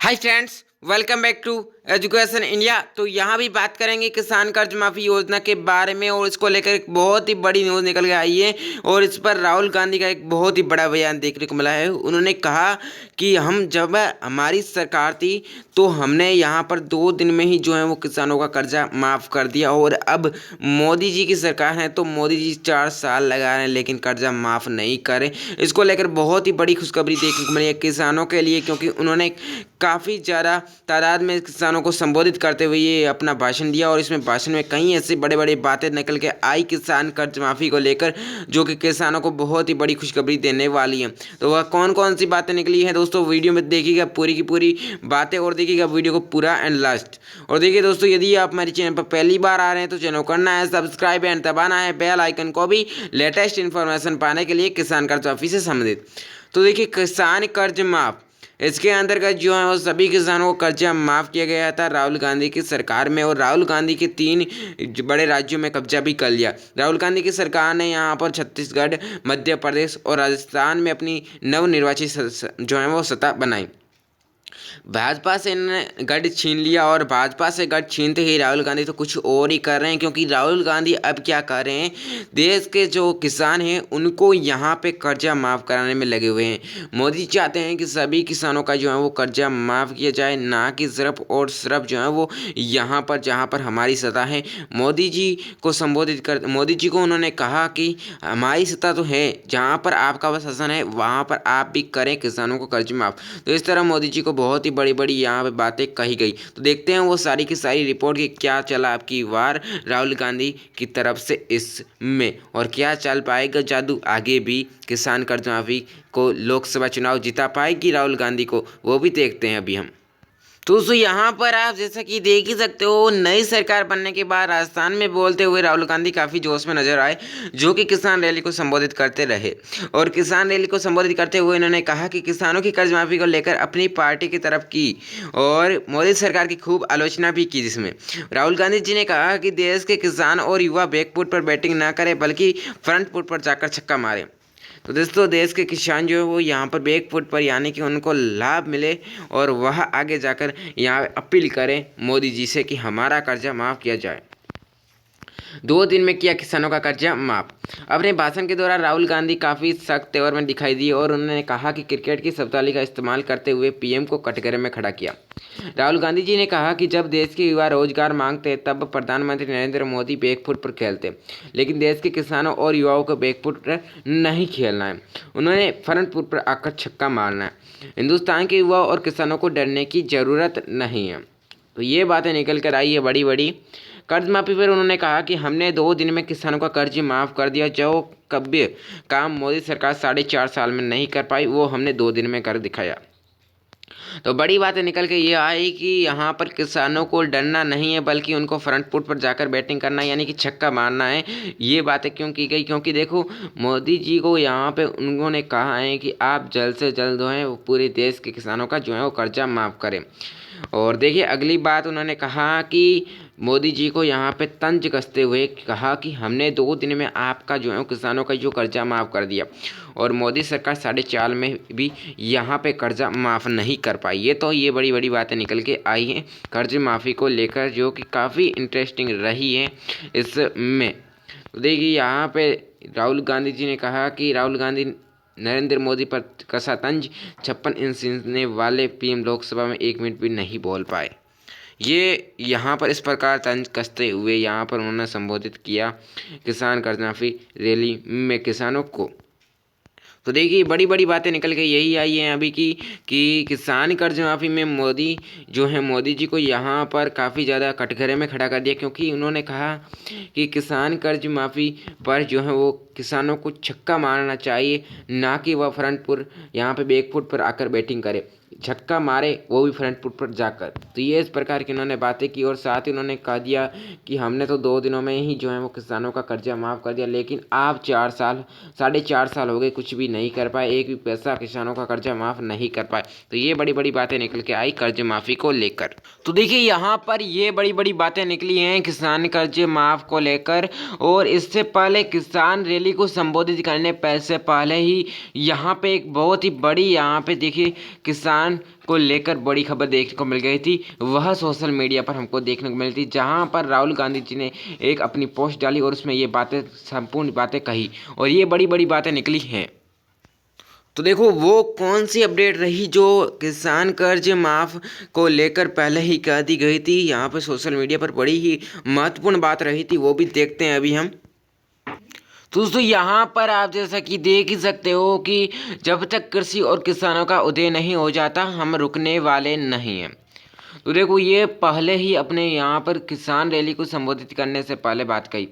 Hi friends, welcome back to education India. तो यहाँ भी बात करेंगे किसान कर्ज माफ़ी योजना के बारे में और इसको लेकर एक बहुत ही बड़ी न्यूज़ निकल के आई है और इस पर राहुल गांधी का एक बहुत ही बड़ा बयान देखने को मिला है। उन्होंने कहा कि हम जब हमारी सरकार थी तो हमने यहाँ पर 2 दिन में ही जो है वो किसानों का कर्जा माफ़ कर दिया और अब मोदी जी की सरकार है तो मोदी जी 4 साल लगा रहे हैं लेकिन कर्जा माफ़ नहीं करें। इसको लेकर बहुत ही बड़ी खुशखबरी देखने को मिली है किसानों के लिए, क्योंकि उन्होंने काफ़ी ज़्यादा तादाद में किसानों को संबोधित करते हुए ये अपना भाषण दिया और इसमें भाषण में कई ऐसी बड़े बड़े बातें निकल के आई किसान कर्ज माफ़ी को लेकर, जो कि किसानों को बहुत ही बड़ी खुशखबरी देने वाली है। तो वह कौन कौन सी बातें निकली हैं दोस्तों, वीडियो में देखिएगा पूरी की पूरी बातें और देखिएगा वीडियो को पूरा एंड लास्ट। और देखिए दोस्तों, यदि आप हमारे चैनल पर पहली बार आ रहे हैं तो चैनल को करना है सब्सक्राइब एंड दबाना है बेल आइकन को भी लेटेस्ट इन्फॉर्मेशन पाने के लिए किसान कर्ज माफ़ी से संबंधित। तो देखिए, किसान कर्ज माफ़, इसके अंतर्गत जो है वो सभी किसानों को कर्जा माफ़ किया गया था राहुल गांधी की सरकार में, और राहुल गांधी के 3 बड़े राज्यों में कब्जा भी कर लिया। राहुल गांधी की सरकार ने यहाँ पर छत्तीसगढ़, मध्य प्रदेश और राजस्थान में अपनी नवनिर्वाचित जो है वो सत्ता बनाई। भाजपा से इन्होंने गढ़ छीन लिया और भाजपा से गढ़ छीनते ही राहुल गांधी तो कुछ और ही कर रहे हैं, क्योंकि राहुल गांधी अब क्या कर रहे हैं, देश के जो किसान हैं उनको यहाँ पे कर्जा माफ़ कराने में लगे हुए हैं। मोदी चाहते हैं कि सभी किसानों का जो है वो कर्जा माफ़ किया जाए, ना कि सिर्फ और सिर्फ जो है वो यहाँ पर जहाँ पर हमारी सत्ता है। मोदी जी को संबोधित कर मोदी जी को उन्होंने कहा कि हमारी सत्ता तो है, जहाँ पर आपका शासन है वहाँ पर आप भी करें किसानों को कर्ज माफ़। तो इस तरह मोदी जी को बहुत ही बड़ी बड़ी यहाँ पे बातें कही गई। तो देखते हैं वो सारी की सारी रिपोर्ट की क्या चला आपकी वार राहुल गांधी की तरफ से इसमें, और क्या चल पाएगा जादू, आगे भी किसान कर्ज माफी को लोकसभा चुनाव जिता पाएगी राहुल गांधी को, वो भी देखते हैं अभी हम। तो दोस्तों, यहाँ पर आप जैसा कि देख ही सकते हो, नई सरकार बनने के बाद राजस्थान में बोलते हुए राहुल गांधी काफ़ी जोश में नजर आए, जो कि किसान रैली को संबोधित करते रहे। और किसान रैली को संबोधित करते हुए इन्होंने कहा कि किसानों की कर्ज माफ़ी को लेकर अपनी पार्टी की तरफ की और मोदी सरकार की खूब आलोचना भी की, जिसमें राहुल गांधी जी ने कहा कि देश के किसान और युवा बैकफुट पर बैटिंग ना करें बल्कि फ्रंट फुट पर जाकर छक्का मारें। तो दोस्तों, देश के किसान जो है वो यहाँ पर बैक फुट पर, यानी कि उनको लाभ मिले और वह आगे जाकर यहाँ अपील करें मोदी जी से कि हमारा कर्जा माफ़ किया जाए। 2 दिन में किया किसानों का कर्जा माफ। अपने भाषण के दौरान राहुल गांधी काफ़ी सख्त तेवर में दिखाई दिए और उन्होंने कहा कि क्रिकेट की शब्दावली का इस्तेमाल करते हुए पीएम को कटघरे में खड़ा किया। राहुल गांधी जी ने कहा कि जब देश के युवा रोजगार मांगते तब प्रधानमंत्री नरेंद्र मोदी बैकफुट पर खेलते, लेकिन देश के किसानों और युवाओं को बैकफुट पर नहीं खेलना है, उन्होंने फ्रंट फुट पर आकर छक्का मारना है। हिंदुस्तान के युवा और किसानों को डरने की ज़रूरत नहीं है। तो ये बातें निकल कर आई है बड़ी बड़ी। कर्ज माफ़ी पर उन्होंने कहा कि हमने 2 दिन में किसानों का कर्ज माफ़ कर दिया, जो कभी काम मोदी सरकार 4.5 साल में नहीं कर पाई वो हमने 2 दिन में कर दिखाया। तो बड़ी बातें निकल के ये आई कि यहाँ पर किसानों को डरना नहीं है बल्कि उनको फ्रंट फुट पर जाकर बैटिंग करना है, यानी कि छक्का मारना है। ये बातें क्यों की गई, क्योंकि देखो मोदी जी को यहाँ पे उन्होंने कहा है कि आप जल्द से जल्द जो है वो पूरे देश के किसानों का जो है वो कर्जा माफ़ करें। और देखिए, अगली बात उन्होंने कहा कि मोदी जी को यहाँ पे तंज कसते हुए कहा कि हमने 2 दिन में आपका जो है किसानों का जो कर्जा माफ़ कर दिया और मोदी सरकार 4.5 में भी यहाँ पे कर्जा माफ़ नहीं कर पाई। ये बड़ी बड़ी बातें निकल के आई हैं कर्ज माफ़ी को लेकर, जो कि काफ़ी इंटरेस्टिंग रही है इसमें। तो देखिए, यहाँ पे राहुल गांधी जी ने कहा कि राहुल गांधी नरेंद्र मोदी पर कसा तंज, 56 इंच सीने वाले पीएम लोकसभा में 1 मिनट भी नहीं बोल पाए। ये यहाँ पर इस प्रकार तंज कसते हुए यहाँ पर उन्होंने संबोधित किया किसान कर्ज माफ़ी रैली में किसानों को। तो देखिए, बड़ी बड़ी बातें निकल के यही आई हैं अभी की कि किसान कर्ज माफ़ी में मोदी जो है मोदी जी को यहाँ पर काफ़ी ज़्यादा कटघरे में खड़ा कर दिया, क्योंकि उन्होंने कहा कि किसान कर्ज माफ़ी पर जो है वो किसानों को छक्का मारना चाहिए, ना कि वह फ्रंट फुट यहाँ पे बैक फुट पर आकर बैटिंग करे, छक्का मारे वो भी फ्रंट फुट पर जाकर। तो ये इस प्रकार की उन्होंने बातें की और साथ ही उन्होंने कह दिया कि हमने तो 2 दिनों में ही जो है वो किसानों का कर्जा माफ़ कर दिया, लेकिन आप 4.5 साल हो गए कुछ भी नहीं कर पाए, एक भी पैसा किसानों का कर्जा माफ़ नहीं कर पाए। तो ये बड़ी बड़ी बातें निकल के आई कर्ज माफ़ी को लेकर। तो देखिए, यहाँ पर ये बड़ी बड़ी बातें निकली हैं किसान कर्ज माफ़ को लेकर, और इससे पहले किसान रैली को संबोधित करने से पहले ही यहाँ पे एक बहुत ही बड़ी यहाँ पे देखिए किसान को लेकर बड़ी खबर देखने को मिल गई थी, वह सोशल मीडिया पर हमको देखने को मिली थी, जहां पर राहुल गांधी जी ने एक अपनी पोस्ट डाली और उसमें ये बातें, संपूर्ण बातें कही और ये बड़ी बड़ी बातें निकली हैं। तो देखो वो कौन सी अपडेट रही जो किसान कर्ज माफ को लेकर पहले ही कह दी गई थी, यहाँ पर सोशल मीडिया पर बड़ी ही महत्वपूर्ण बात रही थी, वो भी देखते हैं अभी हम। तो दोस्तों यहाँ पर आप जैसा कि देख ही सकते हो कि जब तक कृषि और किसानों का उदय नहीं हो जाता हम रुकने वाले नहीं हैं। तो देखो ये पहले ही अपने यहाँ पर किसान रैली को संबोधित करने से पहले बात कही।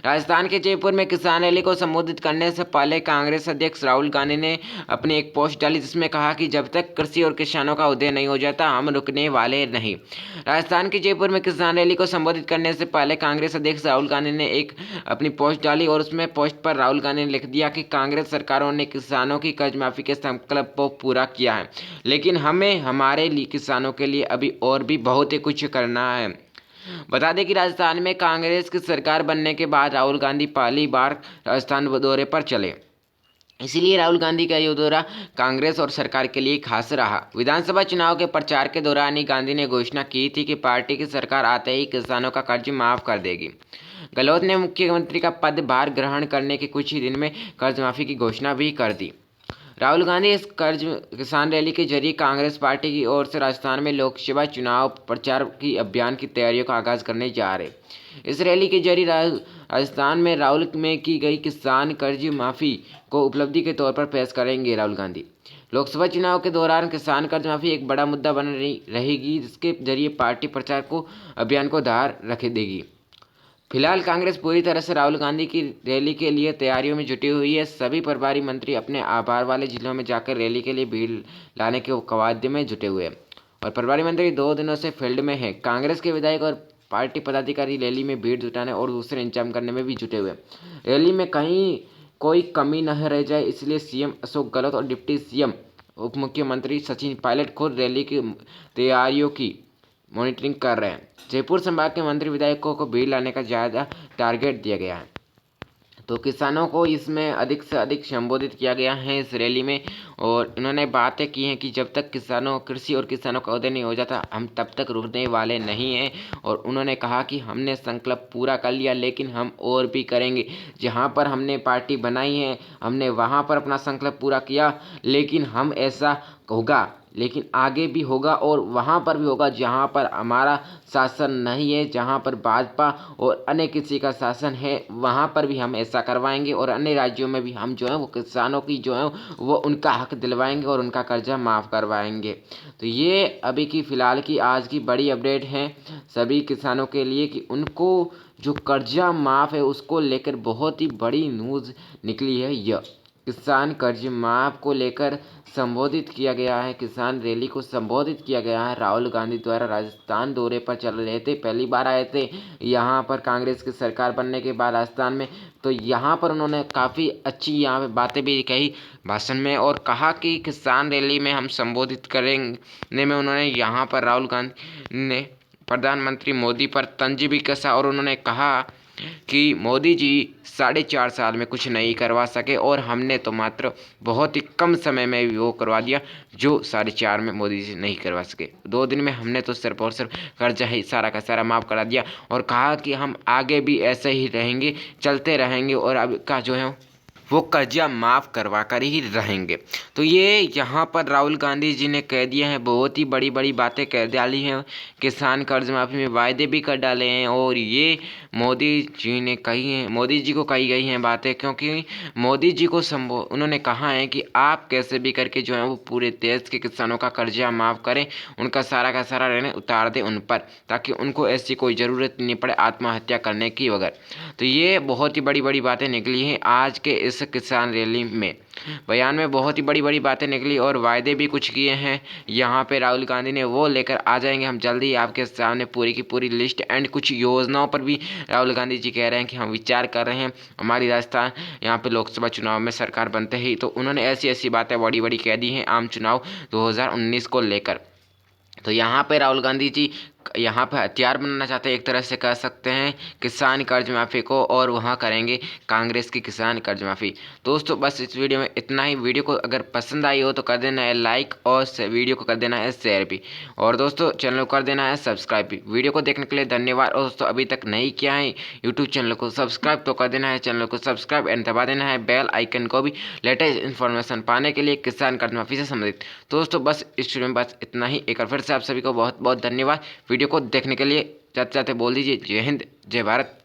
राजस्थान के जयपुर में किसान रैली को संबोधित करने से पहले कांग्रेस अध्यक्ष राहुल गांधी ने अपनी एक पोस्ट डाली जिसमें कहा कि जब तक कृषि और किसानों का उदय नहीं हो जाता हम रुकने वाले नहीं। राजस्थान के जयपुर में किसान रैली को संबोधित करने से पहले कांग्रेस अध्यक्ष राहुल गांधी ने एक अपनी पोस्ट डाली और उसमें पोस्ट पर राहुल गांधी ने लिख दिया कि कांग्रेस सरकारों ने किसानों की कर्ज माफी के संकल्प को पूरा किया है, लेकिन हमें हमारे लिए किसानों के लिए अभी और भी बहुत ही कुछ करना है। बता दें कि राजस्थान में कांग्रेस की सरकार बनने के बाद राहुल गांधी पहली बार राजस्थान दौरे पर चले, इसीलिए राहुल गांधी का ये दौरा कांग्रेस और सरकार के लिए खास रहा। विधानसभा चुनाव के प्रचार के दौरान ही गांधी ने घोषणा की थी कि पार्टी की सरकार आते ही किसानों का कर्ज माफ कर देगी। गहलोत ने मुख्यमंत्री का पदभार ग्रहण करने के कुछ ही दिन में कर्ज माफी की घोषणा भी कर दी। राहुल गांधी इस कर्ज किसान रैली के जरिए कांग्रेस पार्टी की ओर से राजस्थान में लोकसभा चुनाव प्रचार की अभियान की तैयारियों का आगाज करने जा रहे। इस रैली के जरिए राजस्थान में राहुल में की गई किसान कर्ज माफी को उपलब्धि के तौर पर पेश करेंगे राहुल गांधी। लोकसभा चुनाव के दौरान किसान कर्ज माफी एक बड़ा मुद्दा बन रहेगी, जिसके जरिए पार्टी प्रचार को अभियान को धार रख देगी। फिलहाल कांग्रेस पूरी तरह से राहुल गांधी की रैली के लिए तैयारियों में जुटी हुई है। सभी प्रभारी मंत्री अपने आभार वाले जिलों में जाकर रैली के लिए भीड़ लाने के कवायद में जुटे हुए हैं और प्रभारी मंत्री 2 दिनों से फील्ड में हैं। कांग्रेस के विधायक और पार्टी पदाधिकारी रैली में भीड़ जुटाने और दूसरे इंतजाम करने में भी जुटे हुए हैं। रैली में कहीं कोई कमी न रह जाए, इसलिए सीएम अशोक गहलोत और डिप्टी सीएम उप मुख्यमंत्री सचिन पायलट खुद रैली की तैयारियों की मॉनिटरिंग कर रहे हैं। जयपुर संभाग के मंत्री विधायकों को भीड़ लाने का ज़्यादा टारगेट दिया गया है, तो किसानों को इसमें अधिक से अधिक संबोधित किया गया है इस रैली में और उन्होंने बातें की हैं कि जब तक कृषि और किसानों का उदय नहीं हो जाता हम तब तक रुकने वाले नहीं हैं। और उन्होंने कहा कि हमने संकल्प पूरा कर लिया, लेकिन हम और भी करेंगे। जहां पर हमने पार्टी बनाई है हमने वहां पर अपना संकल्प पूरा किया, लेकिन हम ऐसा होगा, लेकिन आगे भी होगा और वहाँ पर भी होगा जहाँ पर हमारा शासन नहीं है, जहाँ पर भाजपा और अन्य किसी का शासन है वहाँ पर भी हम ऐसा करवाएंगे और अन्य राज्यों में भी हम जो है वो किसानों की जो है वो उनका हक दिलवाएंगे और उनका कर्जा माफ़ करवाएंगे। तो ये अभी की फ़िलहाल की आज की बड़ी अपडेट है सभी किसानों के लिए कि उनको जो कर्जा माफ़ है उसको लेकर बहुत ही बड़ी न्यूज़ निकली है। यह किसान कर्ज माफ को लेकर संबोधित किया गया है, किसान रैली को संबोधित किया गया है। राहुल गांधी द्वारा राजस्थान दौरे पर चल रहे थे, पहली बार आए थे यहाँ पर कांग्रेस की सरकार बनने के बाद राजस्थान में। तो यहाँ पर उन्होंने काफ़ी अच्छी यहाँ पे बातें भी कही भाषण में और कहा कि किसान रैली में हम संबोधित करेंगे में उन्होंने यहाँ पर राहुल गांधी ने प्रधानमंत्री मोदी पर तंज भी कसा और उन्होंने कहा कि मोदी जी 4.5 साल में कुछ नहीं करवा सके और हमने तो मात्र बहुत ही कम समय में वो करवा दिया जो 4.5 में मोदी जी नहीं करवा सके। 2 दिन में हमने तो सिर्फ और सिर्फ कर्जा ही सारा का सारा माफ़ करा दिया और कहा कि हम आगे भी ऐसे ही रहेंगे, चलते रहेंगे और अब का जो है वो कर्जा माफ़ करवा कर ही रहेंगे। तो ये यहाँ पर राहुल गांधी जी ने कह दिया है, बहुत ही बड़ी बड़ी बातें कह डाली हैं, किसान कर्ज माफ़ी में वायदे भी कर डाले हैं और ये मोदी जी ने कही हैं, मोदी जी को कही गई हैं बातें, क्योंकि मोदी जी को उन्होंने कहा है कि आप कैसे भी करके जो है वो पूरे देश के किसानों का कर्जा माफ़ करें, उनका सारा का सारा ऋण उतार दें उन पर, ताकि उनको ऐसी कोई ज़रूरत नहीं पड़े आत्महत्या करने की वगैरह। तो ये बहुत ही बड़ी बड़ी बातें निकली हैं आज के इस किसान रैली में। बयान में बहुत ही बड़ी बड़ी बातें निकली और वायदे भी कुछ किए हैं यहाँ पे राहुल गांधी ने, वो लेकर आ जाएंगे हम जल्दी आपके सामने पूरी की पूरी लिस्ट। एंड कुछ योजनाओं पर भी राहुल गांधी जी कह रहे हैं कि हम विचार कर रहे हैं हमारी राजस्थान यहाँ पे लोकसभा चुनाव में सरकार बनते ही। तो उन्होंने ऐसी ऐसी बातें बड़ी बड़ी कह दी हैं आम चुनाव 2019 को लेकर। तो यहाँ पे राहुल गांधी जी यहाँ पर हथियार बनाना चाहते हैं, एक तरह से कह सकते हैं किसान कर्ज माफ़ी को, और वहाँ करेंगे कांग्रेस की किसान कर्ज माफ़ी। दोस्तों बस इस वीडियो में इतना ही। वीडियो को अगर पसंद आई हो तो कर देना है लाइक, और वीडियो को कर देना है शेयर भी, और दोस्तों चैनल को कर देना है सब्सक्राइब भी। वीडियो को देखने के लिए धन्यवाद। और दोस्तों अभी तक नहीं किया है यूट्यूब चैनल को सब्सक्राइब तो कर देना है चैनल को सब्सक्राइब, एंड दबा देना है बेल आइकन को भी, लेटेस्ट इन्फॉर्मेशन पाने के लिए किसान कर्ज माफ़ी से संबंधित। दोस्तों बस इस वीडियो में बस इतना ही। एक बार फिर से आप सभी को बहुत बहुत धन्यवाद वीडियो को देखने के लिए। जाते जाते बोल दीजिए जय हिंद जय भारत।